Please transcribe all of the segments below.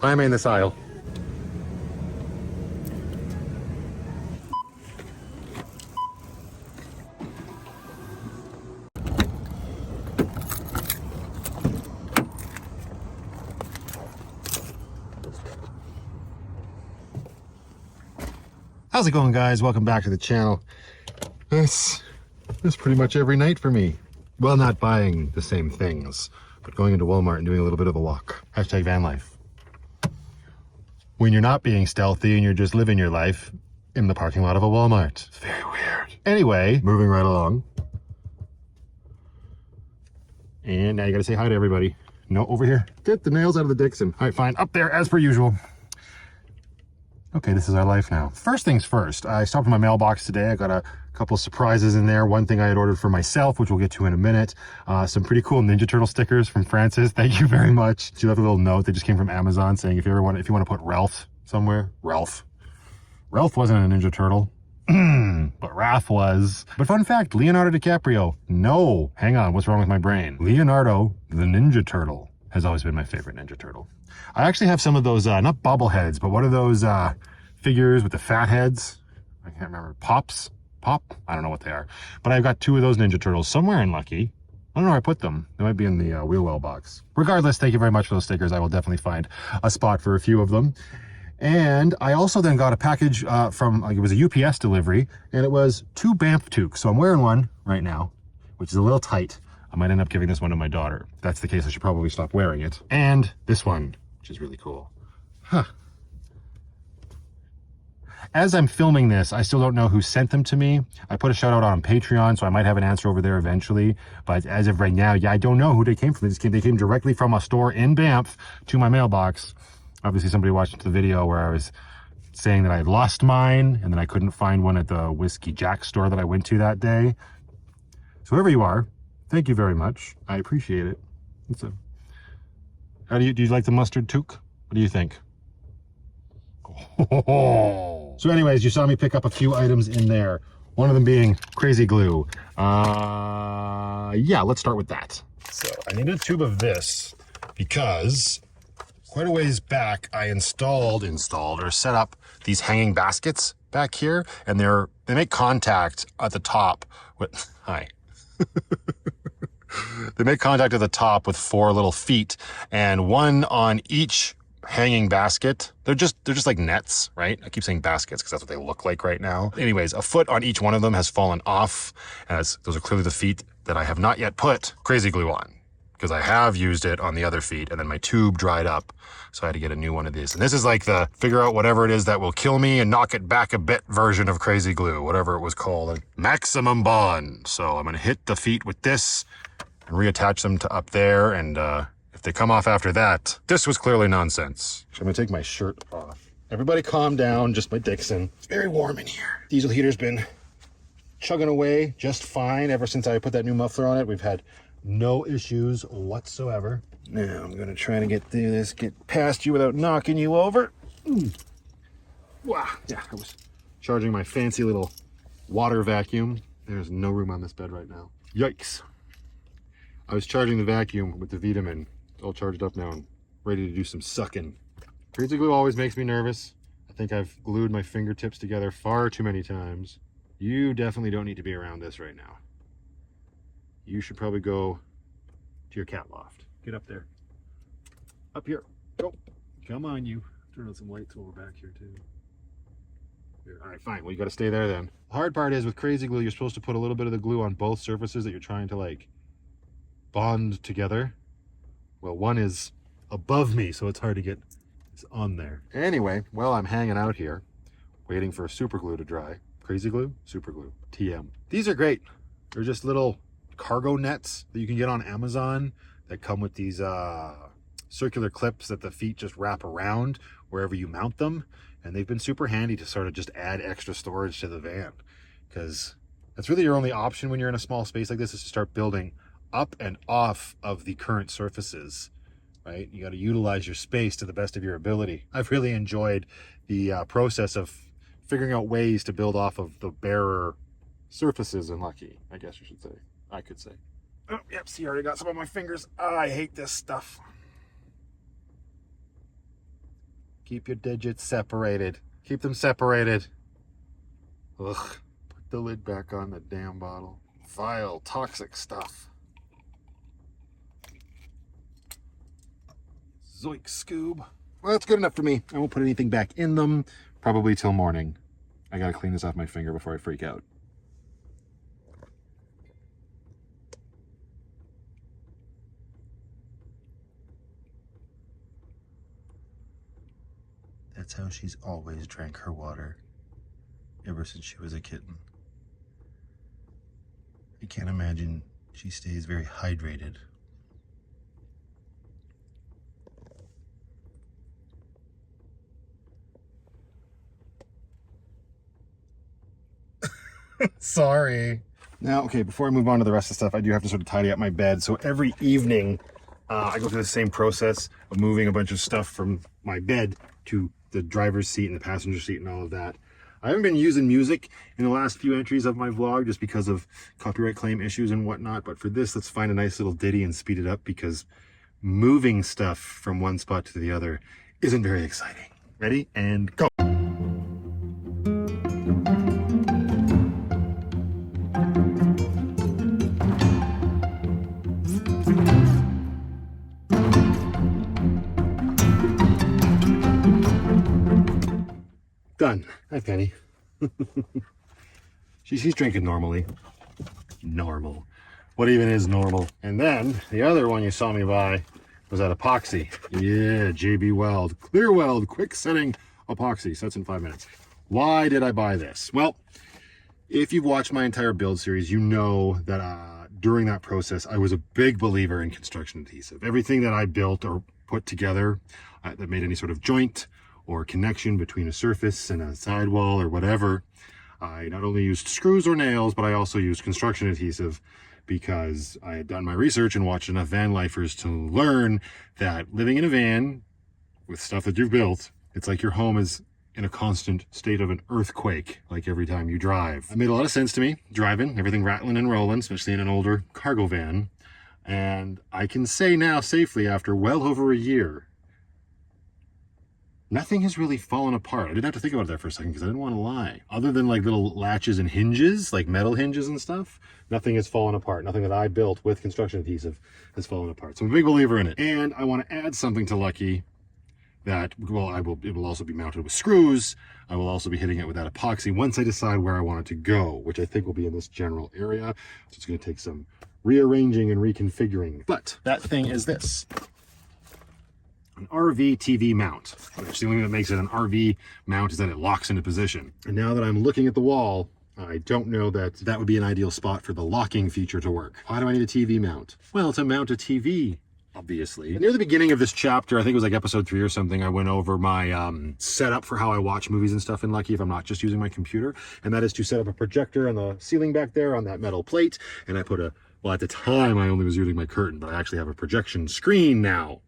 I'm in this aisle. How's it going, guys? Welcome back to the channel. This is pretty much every night for me. Well, not buying the same things, but going into Walmart and doing a little bit of a walk. Hashtag van life. When you're not being stealthy and you're just living your life in the parking lot of a Walmart. It's very weird. Anyway, moving right along. And now you gotta say hi to everybody. No, over here. Get the nails out of the Dixon. All right, fine. Up there as per usual. Okay, this is our life now. First things first, I stopped in my mailbox today. I got a couple of surprises in there. One thing I had ordered for myself, which we'll get to in a minute. Some pretty cool Ninja Turtle stickers from Francis. Thank you very much. She left a little note that just came from Amazon saying if you want to put Ralph somewhere, Ralph wasn't a Ninja Turtle, but Raph was. But fun fact, Leonardo DiCaprio. No, hang on, what's wrong with my brain? Leonardo, the Ninja Turtle, has always been my favorite Ninja Turtle. I actually have some of those, not bobbleheads, but what are those figures with the fat heads? I can't remember. Pop? I don't know what they are. But I've got two of those Ninja Turtles somewhere in Lucky. I don't know where I put them. They might be in the wheel well box. Regardless, thank you very much for those stickers. I will definitely find a spot for a few of them. And I also then got a package from, it was a UPS delivery, and it was 2 Banff toques. So I'm wearing one right now, which is a little tight. I might end up giving this one to my daughter. If that's the case, I should probably stop wearing it. And this one, which is really cool. Huh. As I'm filming this, I still don't know who sent them to me. I put a shout out on Patreon, so I might have an answer over there eventually. But as of right now, yeah, I don't know who they came from. They came directly from a store in Banff to my mailbox. Obviously, somebody watched the video where I was saying that I had lost mine, and then I couldn't find one at the Whiskey Jack store that I went to that day. So whoever you are, thank you very much. I appreciate it. Do you like the mustard toque? What do you think? So anyways, you saw me pick up a few items in there. One of them being crazy glue. Yeah, let's start with that. So I needed a tube of this because quite a ways back I installed or set up these hanging baskets back here, and they make contact at the top with They make contact at the top with 4 little feet, and one on each hanging basket. They're just like nets, right? I keep saying baskets because that's what they look like right now. Anyways, a foot on each one of them has fallen off, as those are clearly the feet that I have not yet put crazy glue on, because I have used it on the other feet, and then my tube dried up, so I had to get a new one of these. And this is like the figure out whatever it is that will kill me and knock it back a bit version of crazy glue, whatever it was called, a maximum bond. So I'm gonna hit the feet with this and reattach them to up there, and if they come off after that, this was clearly nonsense. So I'm gonna take my shirt off. Everybody calm down, just my Dixon. It's very warm in here. Diesel heater's been chugging away just fine ever since I put that new muffler on it. We've had no issues whatsoever. Now I'm gonna try to get through this, get past you without knocking you over. Wow, yeah, I was charging my fancy little water vacuum. There's no room on this bed right now. Yikes. I was charging the vacuum with the Vitamin. It's all charged up now and ready to do some sucking. Crazy glue always makes me nervous. I think I've glued my fingertips together far too many times. You definitely don't need to be around this right now. You should probably go to your cat loft. Get up there. Up here. Go. Come on, you. Turn on some lights over back here, too. Here. All right, fine. Well, you got to stay there then. The hard part is with crazy glue, you're supposed to put a little bit of the glue on both surfaces that you're trying to, like, bond together. Well, one is above me, so it's hard to get this on there. Anyway, well, I'm hanging out here, waiting for super glue to dry. Crazy glue, super glue, TM. These are great. They're just little cargo nets that you can get on Amazon that come with these circular clips that the feet just wrap around wherever you mount them. And they've been super handy to sort of just add extra storage to the van, because that's really your only option when you're in a small space like this, is to start building up and off of the current surfaces, right? You got to utilize your space to the best of your ability. I've really enjoyed the process of figuring out ways to build off of the barer surfaces in Lucky, I guess you should say. I could say. Oh, yep, see, I already got some on my fingers. I hate this stuff. Keep your digits separated. Keep them separated. Ugh. Put the lid back on the damn bottle. Vile, toxic stuff. Zoink, Scoob. Well, that's good enough for me. I won't put anything back in them, probably till morning. I gotta clean this off my finger before I freak out. That's how she's always drank her water, ever since she was a kitten. I can't imagine she stays very hydrated. Sorry. Now, okay, before I move on to the rest of the stuff, I do have to sort of tidy up my bed. So every evening, I go through the same process of moving a bunch of stuff from my bed to the driver's seat and the passenger seat and all of that. I haven't been using music in the last few entries of my vlog just because of copyright claim issues and whatnot. But for this, let's find a nice little ditty and speed it up because moving stuff from one spot to the other isn't very exciting. Ready? And go. Done. Hi, Penny. She's drinking normally. Normal. What even is normal? And then the other one you saw me buy was that epoxy. Yeah, JB Weld. Clear Weld, quick setting epoxy. Sets in 5 minutes. Why did I buy this? Well, if you've watched my entire build series, you know that during that process, I was a big believer in construction adhesive. Everything that I built or put together that made any sort of joint or connection between a surface and a sidewall or whatever, I not only used screws or nails, but I also used construction adhesive because I had done my research and watched enough van lifers to learn that living in a van with stuff that you've built, it's like your home is in a constant state of an earthquake, like every time you drive. It made a lot of sense to me, driving, everything rattling and rolling, especially in an older cargo van. And I can say now safely, after well over a year, nothing has really fallen apart. I didn't have to think about it there for a second because I didn't want to lie. Other than like little latches and hinges, like metal hinges and stuff, nothing has fallen apart. Nothing that I built with construction adhesive has fallen apart. So I'm a big believer in it. And I want to add something to Lucky that, well, it will also be mounted with screws. I will also be hitting it with that epoxy once I decide where I want it to go, which I think will be in this general area. So it's going to take some rearranging and reconfiguring. But that thing is this. An RV TV mount, which the only thing that makes it an RV mount is that it locks into position. And now that I'm looking at the wall, I don't know that that would be an ideal spot for the locking feature to work. Why do I need a TV mount? Well, to mount a TV, obviously. Near the beginning of this chapter, I think it was like episode 3 or something, I went over my setup for how I watch movies and stuff in Lucky if I'm not just using my computer. And that is to set up a projector on the ceiling back there on that metal plate. And I put well, at the time I only was using my curtain, but I actually have a projection screen now.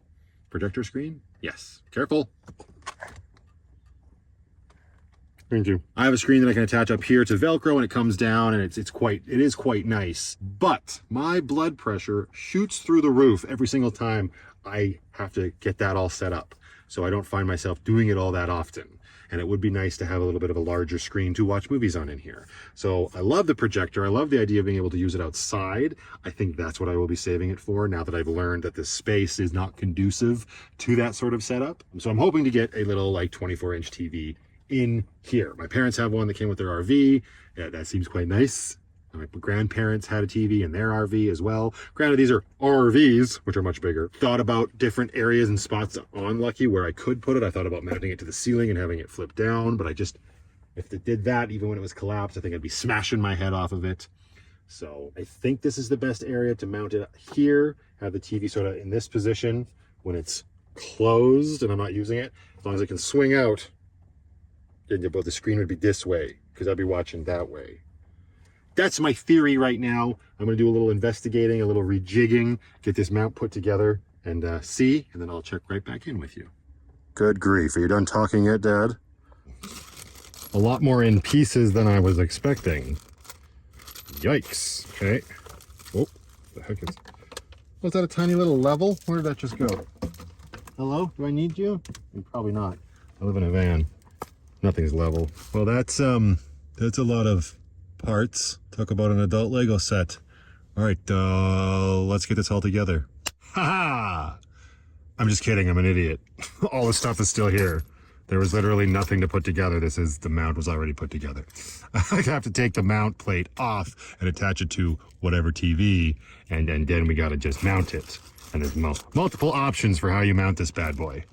Projector screen? Yes. Careful. Thank you. I have a screen that I can attach up here to Velcro and it comes down and it is quite nice. But my blood pressure shoots through the roof every single time I have to get that all set up. So I don't find myself doing it all that often. And it would be nice to have a little bit of a larger screen to watch movies on in here. So I love the projector. I love the idea of being able to use it outside. I think that's what I will be saving it for now that I've learned that this space is not conducive to that sort of setup. So I'm hoping to get a little like 24-inch TV in here. My parents have one that came with their RV. Yeah, that seems quite nice. My grandparents had a TV in their RV as well. Granted, these are RVs, which are much bigger. Thought about different areas and spots on Lucky where I could put it. I thought about mounting it to the ceiling and having it flip down, but if it did that, even when it was collapsed, I think I'd be smashing my head off of it. So I think this is the best area to mount it here. Have the TV sort of in this position when it's closed and I'm not using it. As long as it can swing out, then the screen would be this way because I'd be watching that way. That's my theory right now. I'm going to do a little investigating, a little rejigging, get this mount put together and see, and then I'll check right back in with you. Good grief. Are you done talking yet, Dad? A lot more in pieces than I was expecting. Yikes. Okay. Oh, the heck is... Was that a tiny little level? Where did that just go? Hello? Do I need you? Probably not. I live in a van. Nothing's level. Well, that's a lot of parts. Talk about an adult Lego set. All right, let's get this all together. Ha! I'm just kidding. I'm an idiot. All the stuff is still here. There was literally nothing to put together. The mount was already put together. I have to take the mount plate off and attach it to whatever TV, and then we gotta just mount it. And there's multiple options for how you mount this bad boy.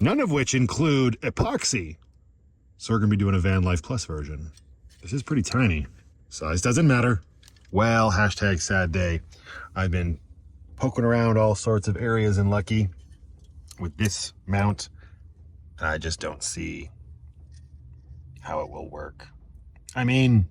None of which include epoxy. So we're gonna be doing a Vanlife Plus version. This is pretty tiny. Size doesn't matter. Well, hashtag sad day. I've been poking around all sorts of areas in Lucky with this mount, and I just don't see how it will work. I mean,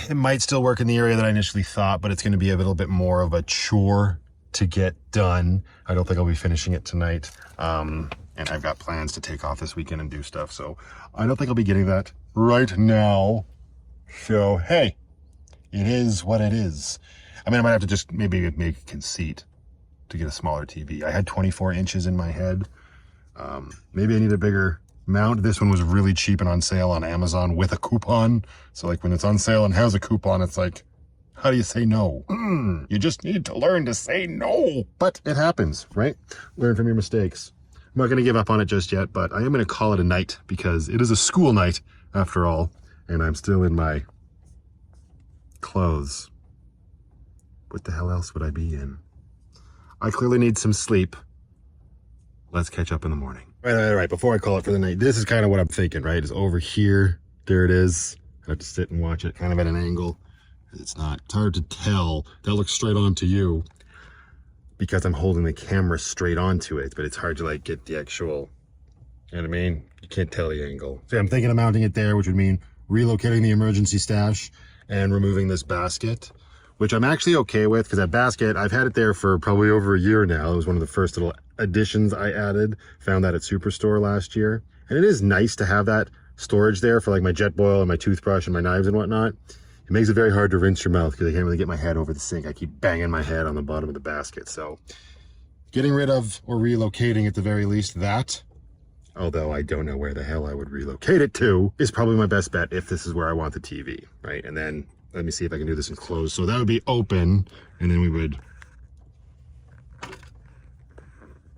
it might still work in the area that I initially thought, but it's going to be a little bit more of a chore to get done. I don't think I'll be finishing it tonight. And I've got plans to take off this weekend and do stuff, so I don't think I'll be getting that right now. So, hey, it is what it is. I mean, I might have to just maybe make a conceit to get a smaller TV. I had 24 inches in my head. Maybe I need a bigger mount. This one was really cheap and on sale on Amazon with a coupon. So like when it's on sale and has a coupon, it's like, how do you say no? You just need to learn to say no. But it happens, right? Learn from your mistakes. I'm not going to give up on it just yet, but I am going to call it a night because it is a school night after all. And I'm still in my clothes. What the hell else would I be in? I clearly need some sleep. Let's catch up in the morning. Right. Before I call it for the night, this is kind of what I'm thinking, right? It's over here. There it is. I have to sit and watch it kind of at an angle. It's hard to tell. That looks straight on to you because I'm holding the camera straight onto it, but it's hard to like get the actual, you know what I mean? You can't tell the angle. So I'm thinking of mounting it there, which would mean relocating the emergency stash and removing this basket, which I'm actually okay with because that basket, I've had it there for probably over a year now. It was one of the first little additions I added. Found that at Superstore last year. And it is nice to have that storage there for like my jet boil and my toothbrush and my knives and whatnot. It makes it very hard to rinse your mouth because I can't really get my head over the sink. I keep banging my head on the bottom of the basket. So getting rid of or relocating at the very least that, although I don't know where the hell I would relocate it to, is probably my best bet if this is where I want the TV, right? And then let me see if I can do this in closed. So that would be open, and then we would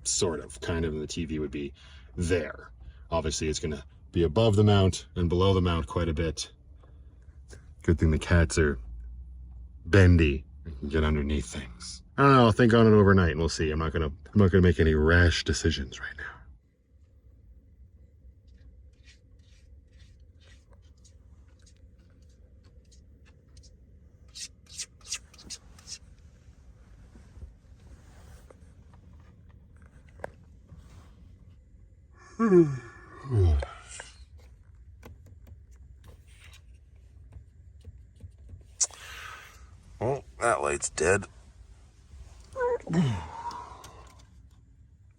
sort of, kind of, and the TV would be there. Obviously, it's going to be above the mount and below the mount quite a bit. Good thing the cats are bendy and can get underneath things. I don't know. I'll think on it overnight, and we'll see. I'm not gonna make any rash decisions right now. Oh, that light's dead.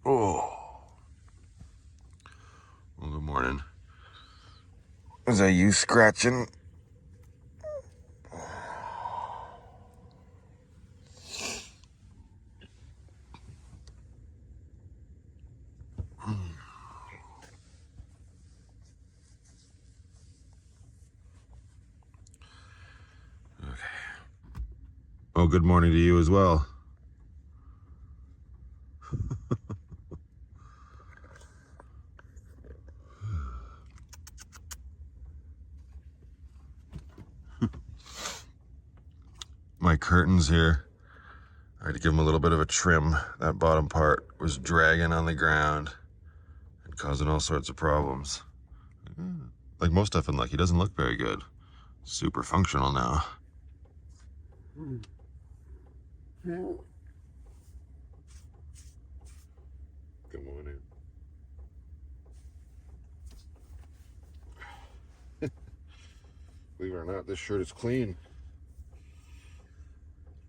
Oh. Well, good morning. Is that you scratching? Oh, good morning to you as well. My curtains here, I had to give them a little bit of a trim. That bottom part was dragging on the ground and causing all sorts of problems. Like most stuff in Lucky, doesn't look very good. Super functional now. Good morning. Believe it or not, this shirt is clean.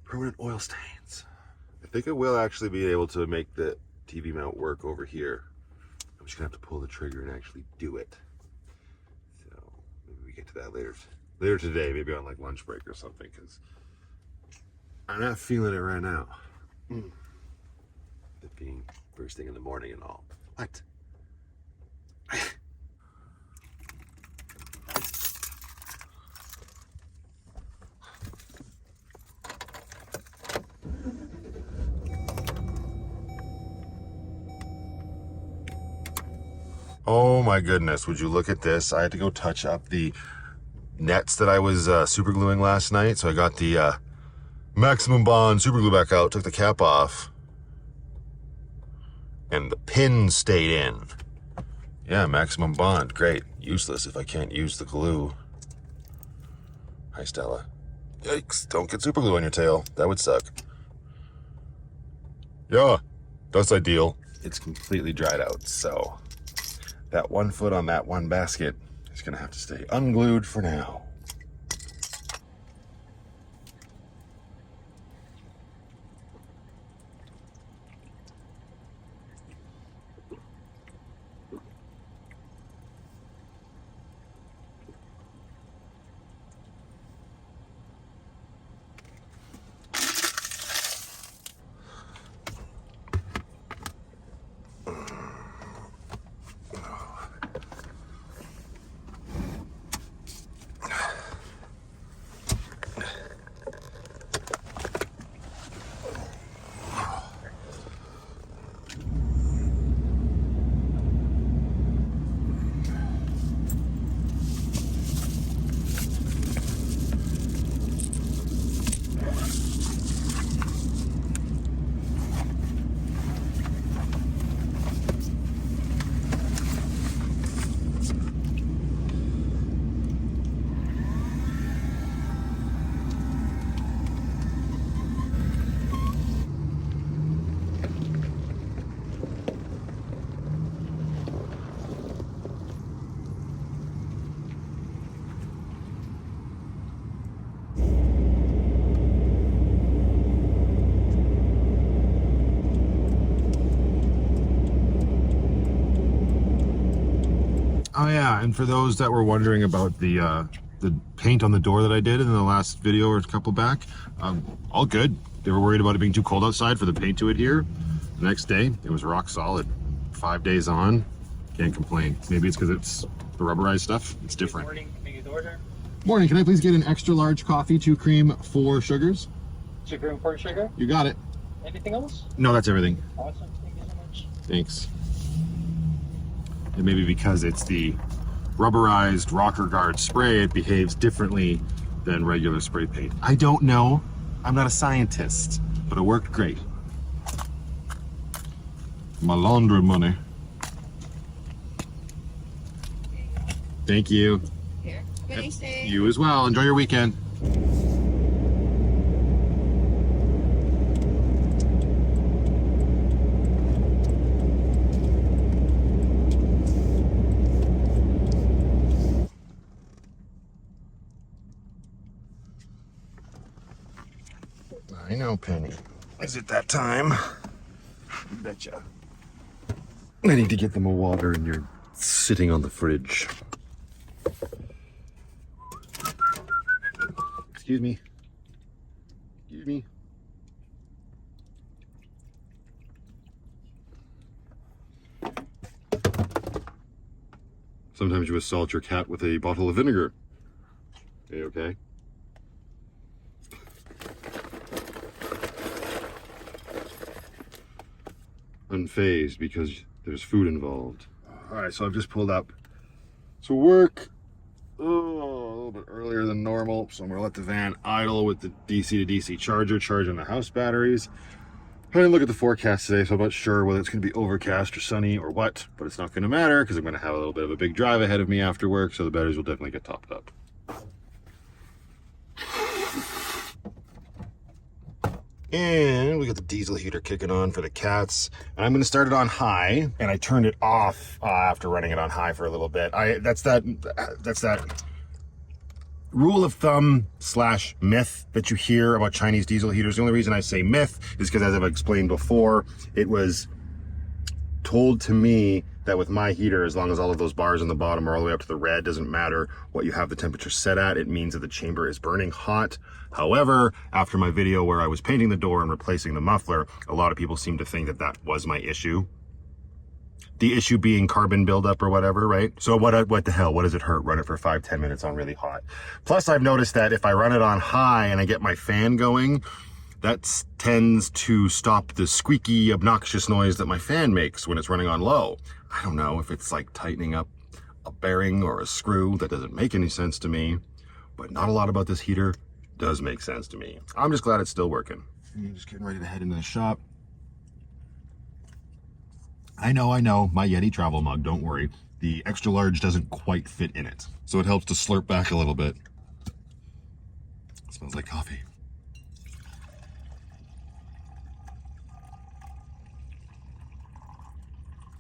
Permanent oil stains. I think I will actually be able to make the TV mount work over here. I'm just gonna have to pull the trigger and actually do it. So maybe we get to that later today, maybe on like lunch break or something, because I'm not feeling it right now. It being first thing in the morning and all. What? Oh my goodness, would you look at this? I had to go touch up the nets that I was super gluing last night. So I got the maximum bond super glue back out, took the cap off, and the pin stayed in. Yeah, maximum bond, great. Useless if I can't use the glue. Hi, Stella. Yikes, don't get super glue on your tail. That would suck. Yeah, that's ideal. It's completely dried out, so that 1 foot on that one basket is gonna have to stay unglued for now. Oh yeah, and for those that were wondering about the paint on the door that I did in the last video or a couple back, all good. They were worried about it being too cold outside for the paint to adhere. The next day, it was rock solid. 5 days on, can't complain. Maybe it's because it's the rubberized stuff. It's different. Good morning, can I get the order? Morning, can I please get an extra large coffee, 2 cream, 4 sugars? 2 cream, 4 sugar. You got it. Anything else? No, that's everything. Awesome, thank you so much. Thanks. And maybe because it's the rubberized rocker guard spray, it behaves differently than regular spray paint. I don't know. I'm not a scientist, but it worked great. My laundry money. Thank you. Here. Nice day. You as well. Enjoy your weekend. I know, Penny. Is it that time? You betcha. I need to get them a water and you're sitting on the fridge. Excuse me. Excuse me. Sometimes you assault your cat with a bottle of vinegar. Are you okay? Unfazed because there's food involved. All right, so I've just pulled up to work a little bit earlier than normal, so I'm gonna let the van idle with the DC to DC charger charging the house batteries. I didn't look at the forecast today, so I'm not sure whether it's gonna be overcast or sunny or what, but it's not gonna matter because I'm gonna have a little bit of a big drive ahead of me after work, so the batteries will definitely get topped up. And we got the diesel heater kicking on for the cats. And I'm going to start it on high, and I turned it off after running it on high for a little bit. That's that rule of thumb / myth that you hear about Chinese diesel heaters. The only reason I say myth is because, as I've explained before, it was told to me that with my heater, as long as all of those bars on the bottom are all the way up to the red, doesn't matter what you have the temperature set at, it means that the chamber is burning hot. However, after my video where I was painting the door and replacing the muffler, a lot of people seem to think that that was my issue. The issue being carbon buildup or whatever, right? So what the hell? What does it hurt? Run it for 5-10 minutes on really hot. Plus, I've noticed that if I run it on high and I get my fan going, that tends to stop the squeaky, obnoxious noise that my fan makes when it's running on low. I don't know if it's like tightening up a bearing or a screw. That doesn't make any sense to me, but not a lot about this heater does make sense to me. I'm just glad it's still working. I'm just getting ready to head into the shop. I know, my Yeti travel mug, don't worry. The extra large doesn't quite fit in it, so it helps to slurp back a little bit. It smells like coffee.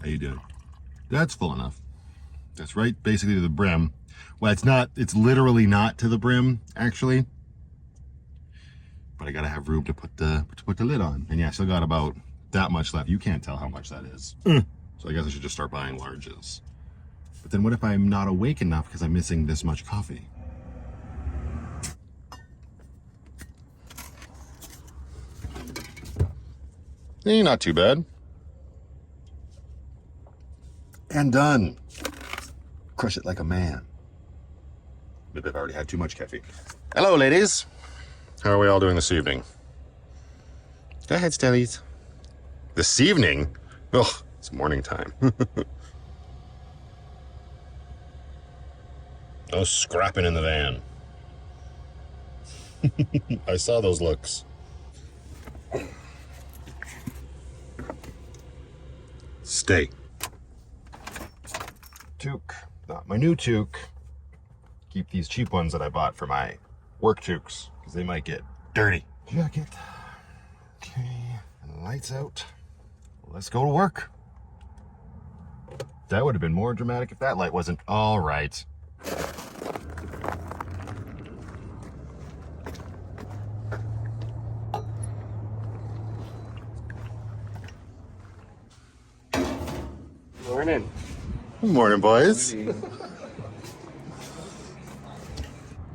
How you doing? That's full enough. That's right, basically to the brim. Well, it's literally not to the brim, actually. But I gotta have room to put the lid on. And yeah, I still got about that much left. You can't tell how much that is. So I guess I should just start buying larges. But then what if I'm not awake enough because I'm missing this much coffee? Not too bad. And done. Crush it like a man. Maybe I've already had too much coffee. Hello, ladies. How are we all doing this evening? Go ahead, Stellies. This evening? Ugh, it's morning time. No scrapping in the van. I saw those looks. Stay. Toque. Not my new toque. Keep these cheap ones that I bought for my work toques, because they might get dirty. Jacket. Okay, and lights out. Let's go to work. That would have been more dramatic if that light wasn't. All right. Morning. Morning, boys.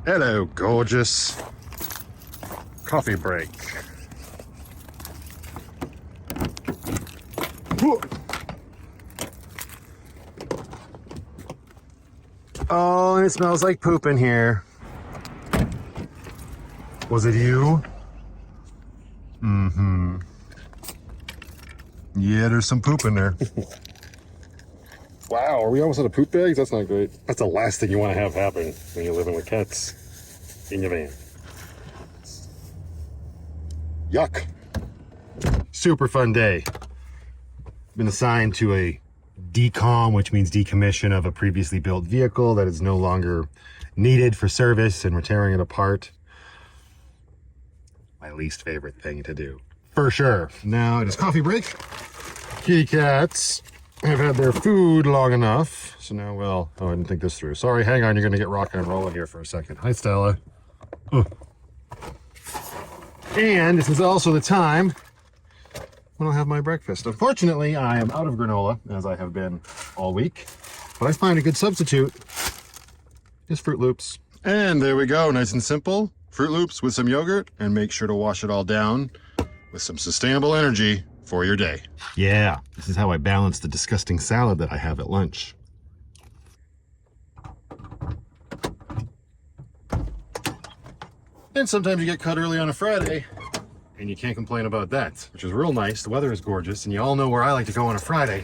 Hello, gorgeous. Coffee break. Oh, and it smells like poop in here. Was it you? Mm-hmm. Yeah, there's some poop in there. Wow, are we almost out of poop bags? That's not great. That's the last thing you want to have happen when you're living with cats in your van. Yuck. Super fun day. Been assigned to a decom, which means decommission of a previously built vehicle that is no longer needed for service, and we're tearing it apart. My least favorite thing to do, for sure. Now it is coffee break. Kitty cats have had their food long enough, so now I didn't think this through. Sorry, hang on, you're gonna get rocking and rolling here for a second. Hi, Stella. And this is also the time when I'll have my breakfast. Unfortunately, I am out of granola, as I have been all week, but I find a good substitute is Fruit Loops. And there we go, nice and simple. Fruit Loops with some yogurt, and make sure to wash it all down with some sustainable energy for your day. Yeah, this is how I balance the disgusting salad that I have at lunch. And sometimes you get cut early on a Friday, and you can't complain about that, which is real nice. The weather is gorgeous, and you all know where I like to go on a Friday.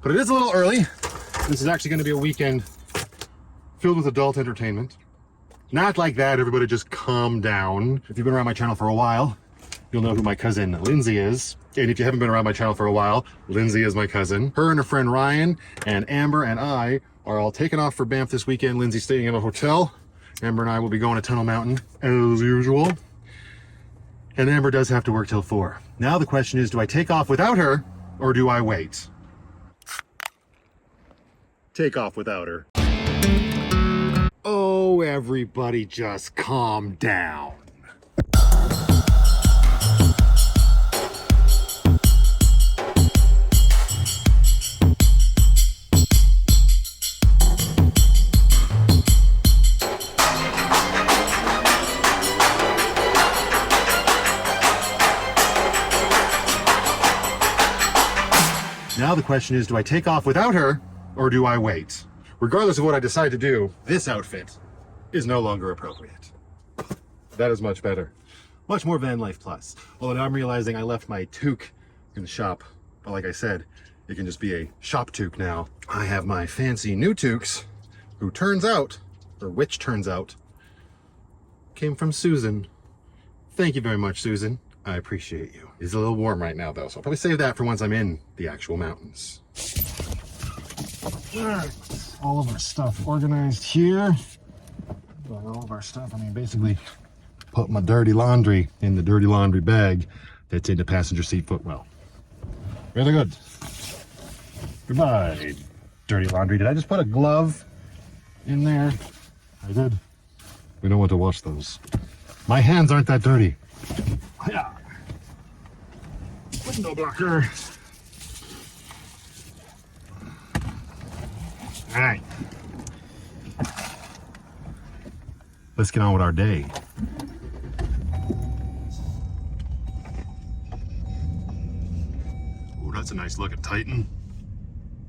But it is a little early. This is actually going to be a weekend filled with adult entertainment. Not like that, everybody just calm down. If you've been around my channel for a while, you'll know who my cousin Lindsay is. And if you haven't been around my channel for a while, Lindsay is my cousin. Her and her friend Ryan and Amber and I are all taking off for Banff this weekend. Lindsay's staying in a hotel. Amber and I will be going to Tunnel Mountain as usual. And Amber does have to work till 4. Now the question is, do I take off without her or do I wait? Take off without her. Oh, everybody just calm down. Now the question is, do I take off without her or do I wait? Regardless of what I decide to do, this outfit is no longer appropriate. That is much better. Much more van life plus. Although now I'm realizing I left my toque in the shop. But like I said, it can just be a shop toque now. I have my fancy new toques, who turns out, or which turns out, came from Susan. Thank you very much, Susan. I appreciate you. It's a little warm right now though, so I'll probably save that for once I'm in the actual mountains. All right, all of our stuff organized here. All of our stuff, I mean, basically put my dirty laundry in the dirty laundry bag that's in the passenger seat footwell. Really good. Goodbye, dirty laundry. Did I just put a glove in there? I did. We don't want to wash those. My hands aren't that dirty. Yeah. Window blocker. All right. Let's get on with our day. Ooh, that's a nice looking Titan.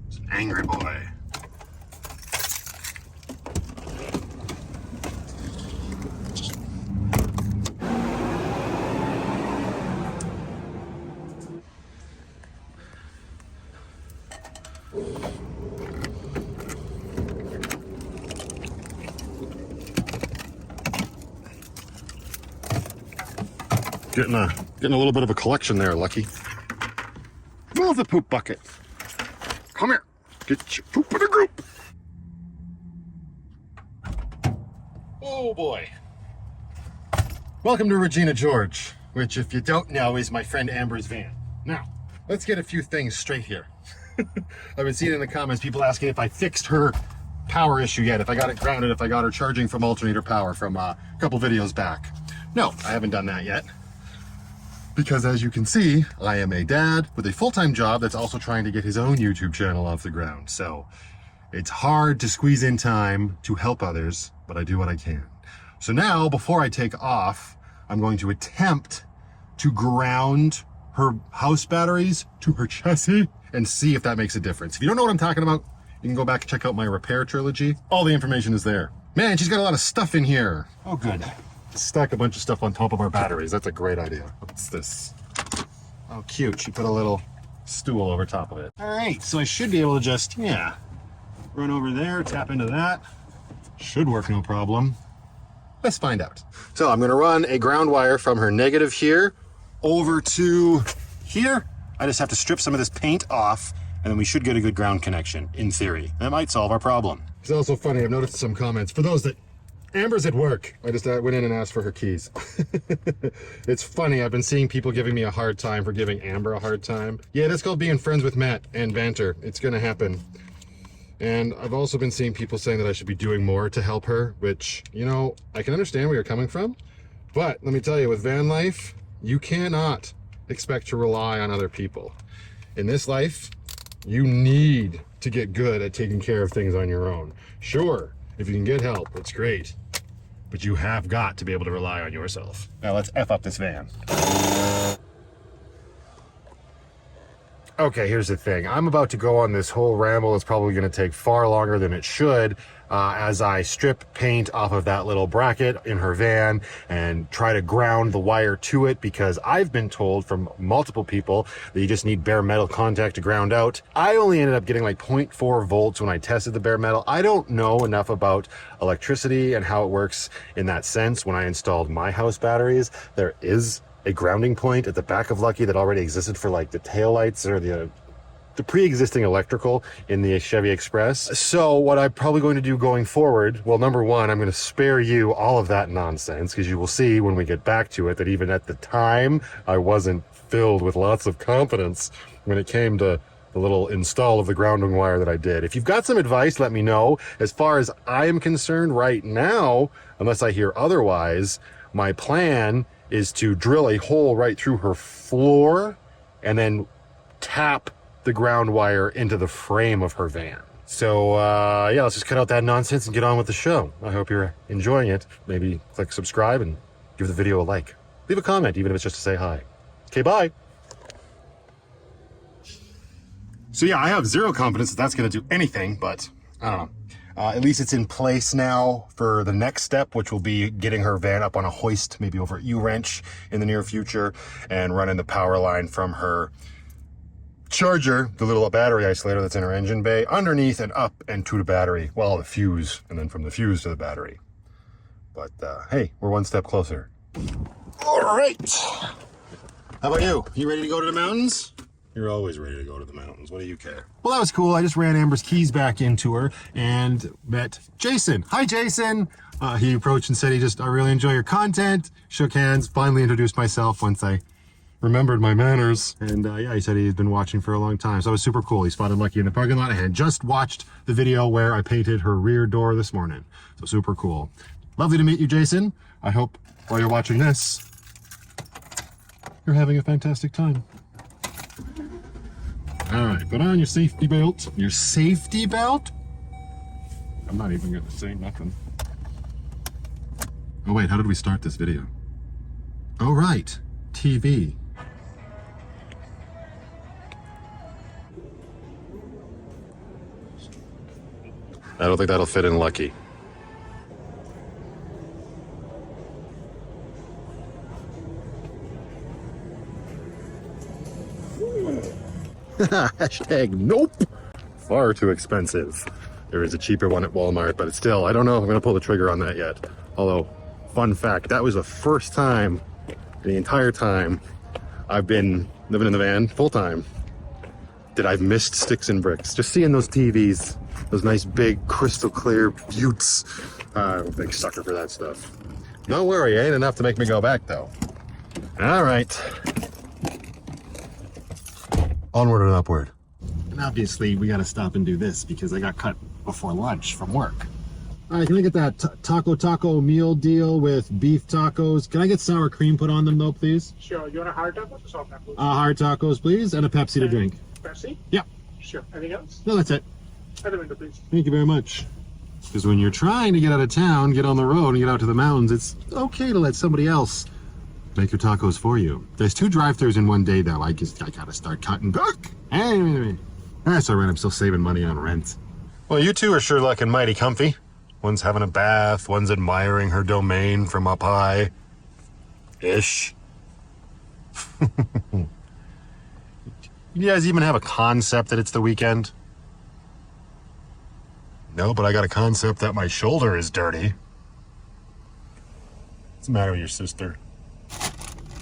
It's an angry boy. Getting a little bit of a collection there, Lucky. Move the poop bucket. Come here. Get your poop in a group. Oh boy. Welcome to Regina George, which if you don't know is my friend Amber's van. Now, let's get a few things straight here. I've been seeing in the comments people asking if I fixed her power issue yet, if I got it grounded, if I got her charging from alternator power from a couple videos back. No, I haven't done that yet. Because as you can see, I am a dad with a full-time job that's also trying to get his own YouTube channel off the ground. So it's hard to squeeze in time to help others, but I do what I can. So now, before I take off, I'm going to attempt to ground her house batteries to her chassis and see if that makes a difference. If you don't know what I'm talking about, you can go back and check out my repair trilogy. All the information is there. Man, she's got a lot of stuff in here. Oh, good. Stack a bunch of stuff on top of our batteries. That's a great idea. What's this? Oh, cute. She put a little stool over top of it. All right, so I should be able to just, run over there, tap into that. Should work no problem. Let's find out. So I'm gonna run a ground wire from her negative here over to here. I just have to strip some of this paint off and then we should get a good ground connection, in theory. That might solve our problem. It's also funny, I've noticed some comments. For those that Amber's at work. I just went in and asked for her keys. It's funny, I've been seeing people giving me a hard time for giving Amber a hard time. Yeah, that's called being friends with Matt and banter. It's gonna happen. And I've also been seeing people saying that I should be doing more to help her, which, you know, I can understand where you're coming from. But let me tell you, with van life, you cannot expect to rely on other people. In this life, you need to get good at taking care of things on your own. Sure, if you can get help, it's great. But you have got to be able to rely on yourself. Now let's F up this van. Okay, here's the thing. I'm about to go on this whole ramble. It's probably going to take far longer than it should as I strip paint off of that little bracket in her van and try to ground the wire to it, because I've been told from multiple people that you just need bare metal contact to ground out. I only ended up getting like 0.4 volts when I tested the bare metal. I don't know enough about electricity and how it works in that sense. When I installed my house batteries, there is a grounding point at the back of Lucky that already existed for like the taillights or the pre-existing electrical in the Chevy Express. So what I'm probably going to do going forward, well, number one, I'm going to spare you all of that nonsense, because you will see when we get back to it that even at the time, I wasn't filled with lots of confidence when it came to the little install of the grounding wire that I did. If you've got some advice, let me know. As far as I am concerned right now, unless I hear otherwise, my plan is to drill a hole right through her floor and then tap the ground wire into the frame of her van. So yeah, let's just cut out that nonsense and get on with the show. I hope you're enjoying it. Maybe click subscribe and give the video a like. Leave a comment, even if it's just to say hi. Okay, bye. So yeah, I have zero confidence that that's going to do anything, but I don't know. At least it's in place now for the next step, which will be getting her van up on a hoist, maybe over at U-Wrench in the near future, and running the power line from her charger, the little battery isolator that's in her engine bay, underneath and up and to the battery. Well, the fuse, and then from the fuse to the battery. But hey, we're one step closer. All right. How about you? You ready to go to the mountains? You're always ready to go to the mountains. What do you care? Well, that was cool. I just ran Amber's keys back into her and met Jason. Hi, Jason. He approached and said I really enjoy your content. Shook hands, finally introduced myself once I remembered my manners. And yeah, he said he's been watching for a long time. So it was super cool. He spotted Lucky in the parking lot and had just watched the video where I painted her rear door this morning. So super cool. Lovely to meet you, Jason. I hope while you're watching this, you're having a fantastic time. All right, put on your safety belt. Your safety belt? I'm not even going to say nothing. Oh, wait, how did we start this video? Oh, right, TV. I don't think that'll fit in Lucky. Hashtag nope. Far too expensive. There is a cheaper one at Walmart, but it's still, I don't know if I'm going to pull the trigger on that yet. Although, fun fact, that was the first time, the entire time I've been living in the van full time, that I've missed sticks and bricks. Just seeing those TVs, those nice big crystal clear buttes. I'm a big sucker for that stuff. Don't worry, ain't enough to make me go back though. All right. Onward and upward. And obviously we got to stop and do this because I got cut before lunch from work. All right, can I get that taco meal deal with beef tacos? Can I get sour cream put on them though, please? Sure. You want a hard tacos or soft tacos? Hard tacos, please, and a Pepsi to drink. Pepsi? Yeah. Sure. Anything else? No, that's it. At the window, please. Thank you very much. Because when you're trying to get out of town, get on the road, and get out to the mountains, it's okay to let somebody else make your tacos for you. There's 2 drive-thrus in one day, though. I gotta start cutting back. Anyway. That's all right. I'm still saving money on rent. Well, you two are sure looking mighty comfy. One's having a bath. One's admiring her domain from up high. Ish. You guys even have a concept that it's the weekend? No, but I got a concept that my shoulder is dirty. What's the matter with your sister?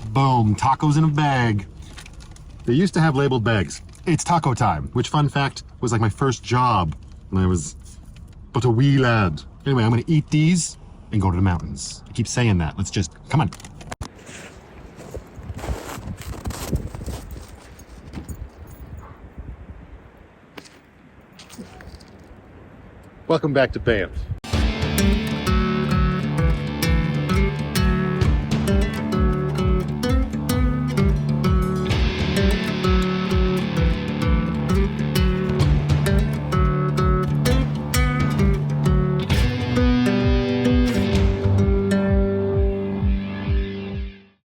Boom, tacos in a bag. They used to have labeled bags. It's taco time, which, fun fact, was like my first job when I was but a wee lad. Anyway, I'm gonna eat these and go to the mountains. I keep saying that. Let's just, come on. Welcome back to Banff.